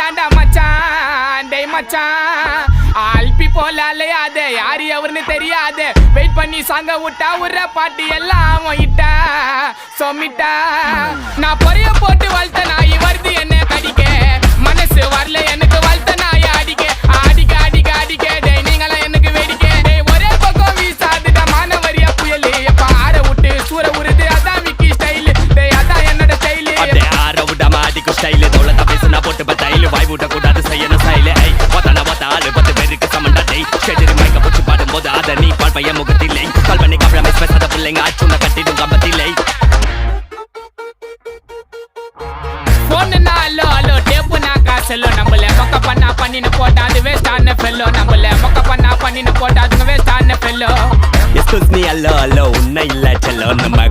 தாண்டா மச்சான் டேய் மச்சான் ஆல்பி போலாலே அதே யாரு எவருன்னு தெரியாது வெயிட் பண்ணி சாங்க விட்டா உர்ற பாட்டி எல்லாம் இட்டா சொமிட்டா நான் பொரிய போட்டு வளர்த்த நாய் வருது என்ன கடிக்க மனசு வரல எனக்கு வளர்த்த நாய் அடிக்க அடிக்க அடிக்க அடிக்க டேய் நீங்களாம் எனக்கு வேடிக்க டேய் ஒரே பக்கம் வீசாதுடா மானவரியா புயல் எப்ப ஆற விட்டு சூற உருது அதான் விக்கி ஸ்டைல் டேய் அதான் என்னோட ஸ்டைல் அதே ஆற விட மாடிக்கு ஸ்டைல் தோளத்தை பேசுனா போட்டு பத்தாயில வாய் விட்ட கூடாது செய்யணும் ஸ்டைல் ஐ ஒத்தன ஒத்தாலு 10 பேருக்கு சமண்டா டேய் ஷெஜரி மைக்க புடிச்சு பாடும்போது அத நீ பால் பைய முகத்தில்லை கால் பண்ணி காப்ளமைஸ் பேசாத பிள்ளைங்க ஆச்சுன கட்டிடும் கம்பத்தில்லை போன்னா அல்லோ அல்லோ டேப்பு நான் காசல்லோ நம்மள மொக்க பண்ணா பண்ணின்னு போட்டா அது வேஸ்ட் ஆன ஃபெல்லோ நம்மள மொக்க பண்ணா பண்ணின்னு போட்டா அது வேஸ்ட் ஆன ஃபெல்லோ எஸ்கூஸ் மீ அல்லோ அல்லோ உன்னை இல்ல செல்லோ நம்ம